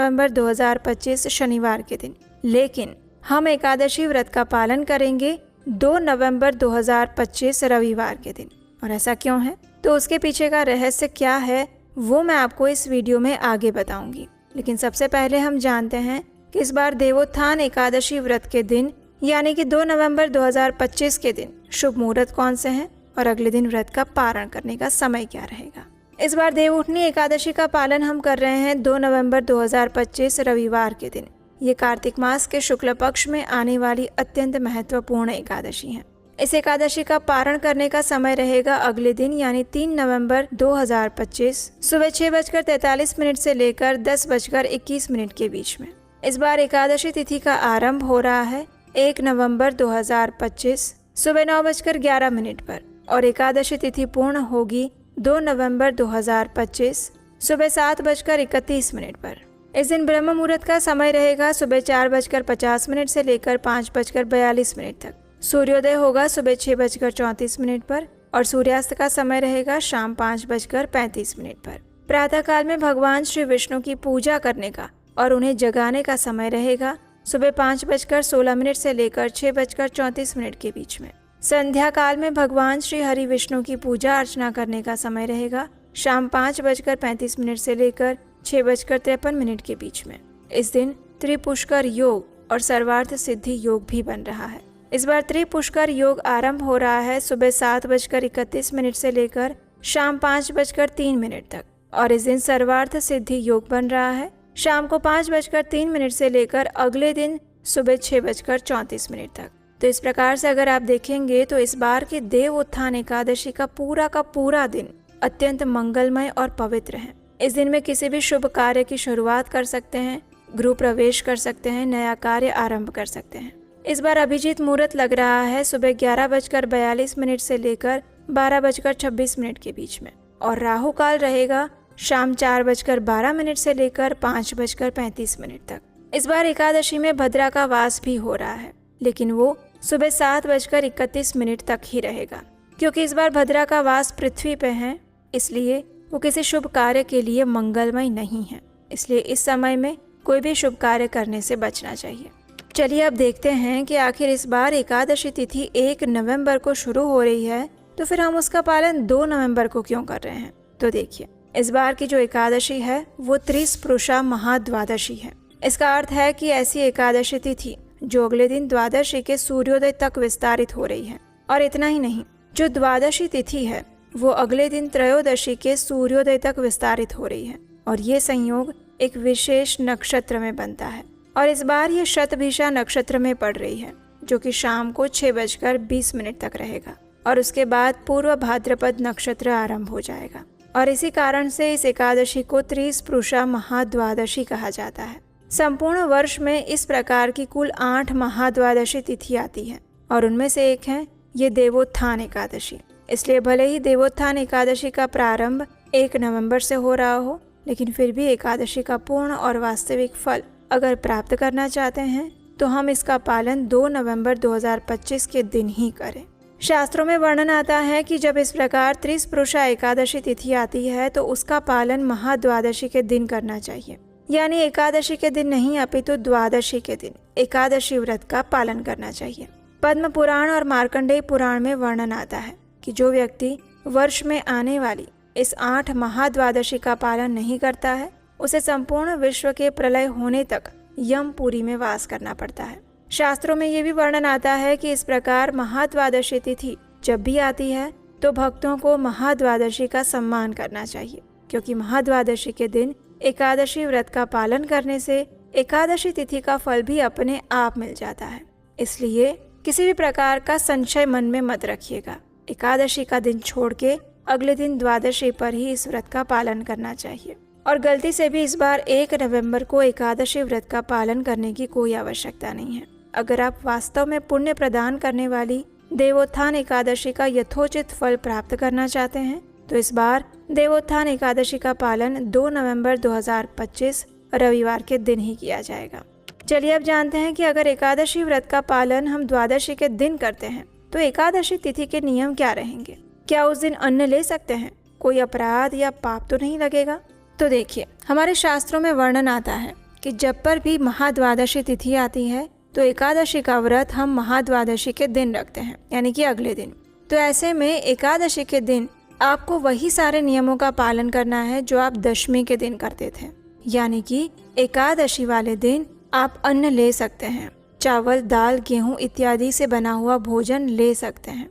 नवंबर 2025 शनिवार के दिन, लेकिन हम एकादशी व्रत का पालन करेंगे 2 नवंबर 2025 रविवार के दिन। और ऐसा क्यों है, तो उसके पीछे का रहस्य क्या है वो मैं आपको इस वीडियो में आगे बताऊंगी। लेकिन सबसे पहले हम जानते हैं कि इस बार देवोत्थान एकादशी व्रत के दिन यानी कि 2 नवंबर 2025 के दिन शुभ मुहूर्त कौन से हैं और अगले दिन व्रत का पारण करने का समय क्या रहेगा। इस बार देवउठनी एकादशी का पालन हम कर रहे हैं 2 नवंबर 2025 रविवार के दिन। ये कार्तिक मास के शुक्ल पक्ष में आने वाली अत्यंत महत्वपूर्ण एकादशी है। इस एकादशी का पारण करने का समय रहेगा अगले दिन यानी 3 नवंबर 2025 सुबह 6:43 से लेकर 10:21 के बीच में। इस बार एकादशी तिथि का आरंभ हो रहा है 1 नवंबर 2025 सुबह 9:11 पर और एकादशी तिथि पूर्ण होगी 2 नवंबर 2025 सुबह 7:31 पर। इस दिन ब्रह्म मुहूर्त का समय रहेगा सुबह 4:50 से लेकर 5:42 तक। सूर्योदय होगा सुबह 6:34 पर और सूर्यास्त का समय रहेगा शाम 5:35 पर। प्रातः काल में भगवान श्री विष्णु की पूजा करने का और उन्हें जगाने का समय रहेगा सुबह 5:16 से लेकर 6:34 के बीच में। संध्या काल में भगवान श्री हरि विष्णु की पूजा अर्चना करने का समय रहेगा शाम 5:35 से लेकर 6:53 के बीच में। इस दिन त्रिपुष्कर योग और सर्वार्थ सिद्धि योग भी बन रहा है। इस बार त्रिपुष्कर योग आरंभ हो रहा है सुबह 7:31 से लेकर शाम 5:03 तक और इस दिन सर्वार्थ सिद्धि योग बन रहा है शाम को 5:03 से लेकर अगले दिन सुबह 6:34 तक। तो इस प्रकार से अगर आप देखेंगे तो इस बार की देवोत्थान एकादशी का पूरा दिन अत्यंत मंगलमय और पवित्र है। इस दिन में किसी भी शुभ कार्य की शुरुआत कर सकते हैं, गृह प्रवेश कर सकते हैं, नया कार्य आरंभ कर सकते हैं। इस बार अभिजीत मुहूर्त लग रहा है सुबह 11:42 से लेकर 12:26 के बीच में और राहु काल रहेगा शाम 4:12 से लेकर 5:35 तक। इस बार एकादशी में भद्रा का वास भी हो रहा है, लेकिन वो सुबह 7:31 तक ही रहेगा। क्योंकि इस बार भद्रा का वास पृथ्वी पे है, इसलिए वो किसी शुभ कार्य के लिए मंगलमय नहीं है। इसलिए इस समय में कोई भी शुभ कार्य करने से बचना चाहिए। चलिए अब देखते हैं कि आखिर इस बार एकादशी तिथि 1 नवंबर को शुरू हो रही है, तो फिर हम उसका पालन 2 नवंबर को क्यों कर रहे हैं। तो देखिए, इस बार की जो एकादशी है वो त्रिस्पृशा महाद्वादशी है। इसका अर्थ है कि ऐसी एकादशी तिथि जो अगले दिन द्वादशी के सूर्योदय तक विस्तारित हो रही है। और इतना ही नहीं, जो द्वादशी तिथि है वो अगले दिन त्रयोदशी के सूर्योदय तक विस्तारित हो रही है और ये संयोग एक विशेष नक्षत्र में बनता है। और इस बार ये शतभिषा नक्षत्र में पड़ रही है जो कि शाम को 6:20 तक रहेगा और उसके बाद पूर्व भाद्रपद नक्षत्र आरंभ हो जाएगा। और इसी कारण से इस एकादशी को त्रिस्पृशा महाद्वादशी कहा जाता है। संपूर्ण वर्ष में इस प्रकार की कुल 8 महाद्वादशी तिथि आती है और उनमें से एक है ये देवोत्थान एकादशी। इसलिए भले ही देवोत्थान एकादशी का प्रारंभ 1 नवंबर से हो रहा हो, लेकिन फिर भी एकादशी का पूर्ण और वास्तविक फल अगर प्राप्त करना चाहते हैं तो हम इसका पालन 2 नवंबर 2025 के दिन ही करें। शास्त्रों में वर्णन आता है कि जब इस प्रकार त्रिस्पृशा एकादशी तिथि आती है तो उसका पालन महाद्वादशी के दिन करना चाहिए, यानी एकादशी के दिन नहीं अपितु द्वादशी के दिन एकादशी व्रत का पालन करना चाहिए। पद्म पुराण और मार्कंडेय पुराण में वर्णन आता है कि जो व्यक्ति वर्ष में आने वाली इस 8 महाद्वादशी का पालन नहीं करता है उसे संपूर्ण विश्व के प्रलय होने तक यमपुरी में वास करना पड़ता है। शास्त्रों में ये भी वर्णन आता है कि इस प्रकार महाद्वादशी तिथि जब भी आती है तो भक्तों को महाद्वादशी का सम्मान करना चाहिए, क्योंकि महाद्वादशी के दिन एकादशी व्रत का पालन करने से एकादशी तिथि का फल भी अपने आप मिल जाता है। इसलिए किसी भी प्रकार का संशय मन में मत रखिएगा। एकादशी का दिन छोड़ के अगले दिन द्वादशी पर ही इस व्रत का पालन करना चाहिए। और गलती से भी इस बार 1 नवंबर को एकादशी व्रत का पालन करने की कोई आवश्यकता नहीं है। अगर आप वास्तव में पुण्य प्रदान करने वाली देवोत्थान एकादशी का यथोचित फल प्राप्त करना चाहते हैं तो इस बार देवोत्थान एकादशी का पालन 2 नवंबर 2025 रविवार के दिन ही किया जाएगा। चलिए अब जानते हैं कि अगर एकादशी व्रत का पालन हम द्वादशी के दिन करते हैं तो एकादशी तिथि के नियम क्या रहेंगे। क्या उस दिन अन्न ले सकते हैं, कोई अपराध या पाप तो नहीं लगेगा। तो देखिए, हमारे शास्त्रों में वर्णन आता है कि कि जब पर भी महाद्वादशी तिथि आती है तो एकादशी का व्रत हम महाद्वादशी के दिन रखते हैं, यानी कि अगले दिन। तो ऐसे में एकादशी के दिन आपको वही सारे नियमों का पालन करना है जो आप दशमी के दिन करते थे, यानी कि एकादशी वाले दिन आप अन्न ले सकते हैं, चावल, दाल, गेहूं इत्यादि से बना हुआ भोजन ले सकते हैं।